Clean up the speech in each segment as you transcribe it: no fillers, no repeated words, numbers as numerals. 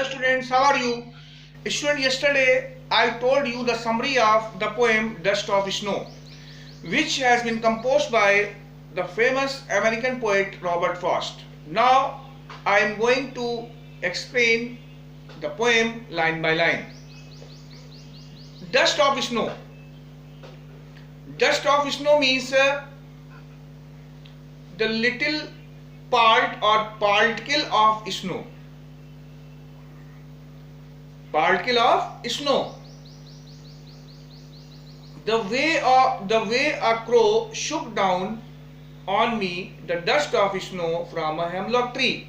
Hello students, how are you? Student, yesterday I told you the summary of the poem Dust of Snow, which has been composed by the famous American poet Robert Frost. Now I am going to explain the poem line by line. Dust of Snow. Dust of snow means the little part or particle of snow. Particle of snow. The way a crow shook down on me the dust of snow from a hemlock tree.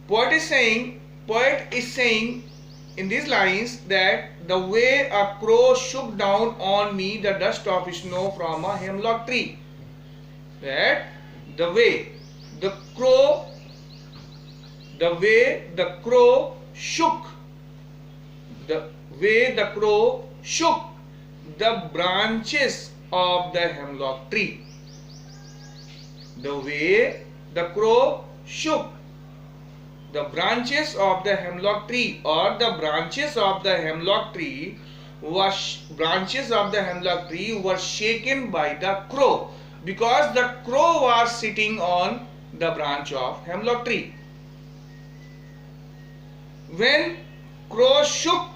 Poet is saying in these lines that the way a crow shook down on me the dust of snow from a hemlock tree. That the way the crow shook the branches of the hemlock tree. The way the crow shook the branches of the hemlock tree, or the branches of the hemlock tree were shaken by the crow, because the crow was sitting on the branch of hemlock tree. When crow shook,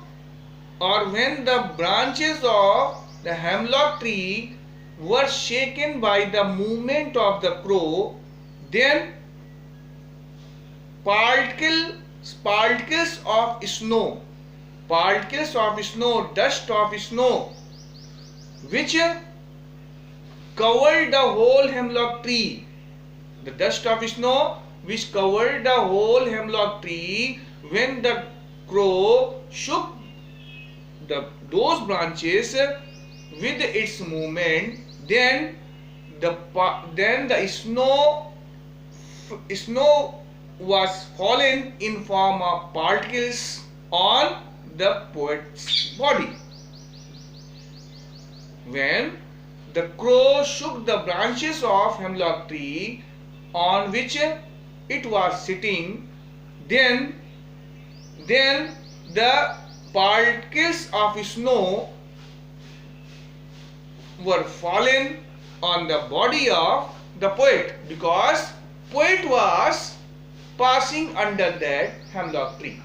or when the branches of the hemlock tree were shaken by the movement of the crow, then particles of snow, dust of snow, which covered the whole hemlock tree. The dust of snow which covered the whole hemlock tree, when the crow shook those branches with its movement, then the snow was fallen in form of particles on the poet's body. When the crow shook the branches of hemlock tree on which it was sitting, then the particles of snow were fallen on the body of the poet, because poet was passing under that hemlock tree.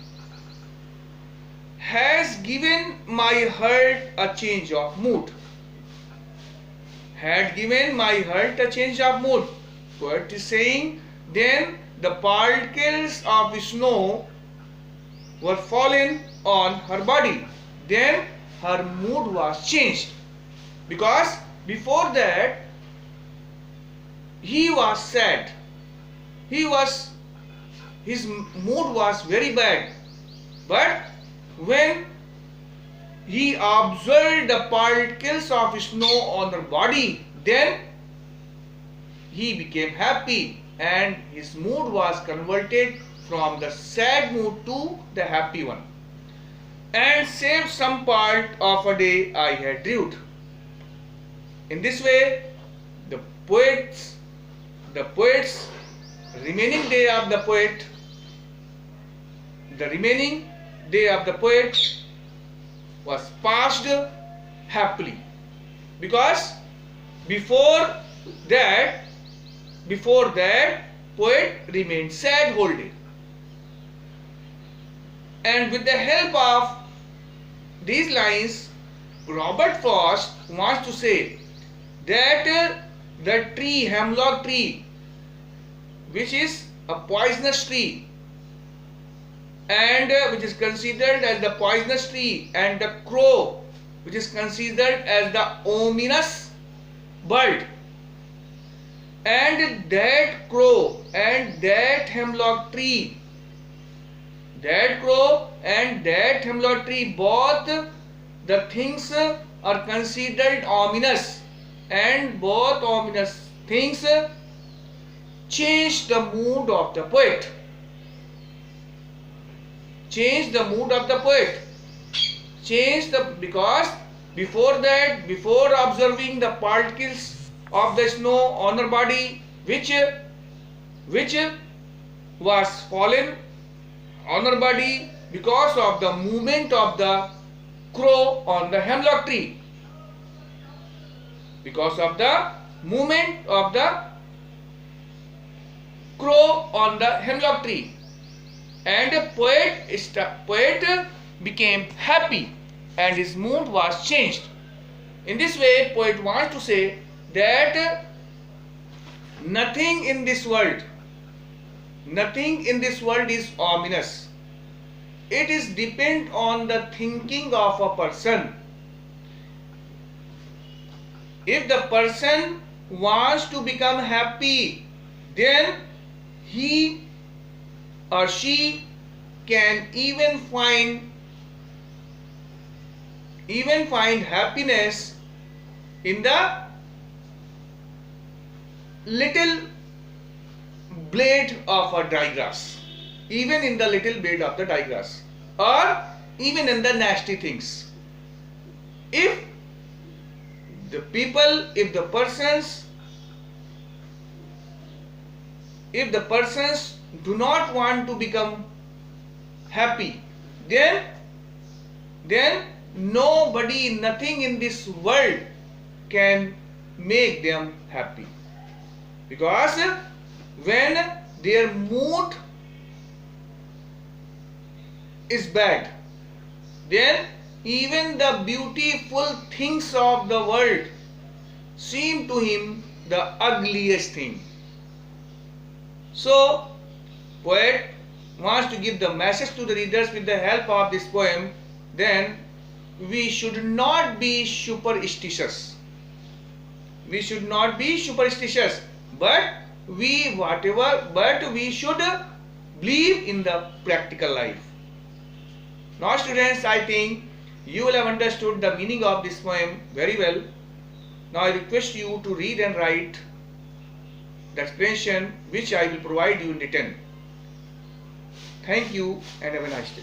Has given my heart a change of mood. Had given my heart a change of mood. Poet is saying, then the particles of snow were fallen on her body. Then her mood was changed, because before that he was sad. His mood was very bad. But when he observed the particles of snow on her body, then he became happy, and his mood was converted from the sad mood to the happy one, and saved some part of a day I had rued. In this way, the poet's remaining day of the poet was passed happily, because before that poet remained sad whole day. And with the help of these lines, Robert Frost wants to say that the tree, hemlock tree, which is a poisonous tree, and which is considered as the poisonous tree, and the crow, which is considered as the ominous bird, and that crow and that hemlock tree, both the things are considered ominous, and both ominous things change the mood of the poet. Because before that, before observing the particles of the snow on her body, which was fallen, on her body because of the movement of the crow on the hemlock tree. Because of the movement of the crow on the hemlock tree. And the poet became happy and his mood was changed. In this way, poet wants to say that nothing in this world is ominous. It is depend on the thinking of a person. If the person wants to become happy, then he or she can even find happiness in the little blade of a dry grass, even in the little blade of the dry grass, or even in the nasty things. If the persons do not want to become happy, then nobody, nothing in this world can make them happy. Because when their mood is bad, then even the beautiful things of the world seem to him the ugliest thing. So, poet wants to give the message to the readers with the help of this poem. Then we should not be superstitious. We should not be superstitious, but we should believe in the practical life. Now, students, I think you will have understood the meaning of this poem very well. Now, I request you to read and write the explanation which I will provide you in written. Thank you and have a nice day.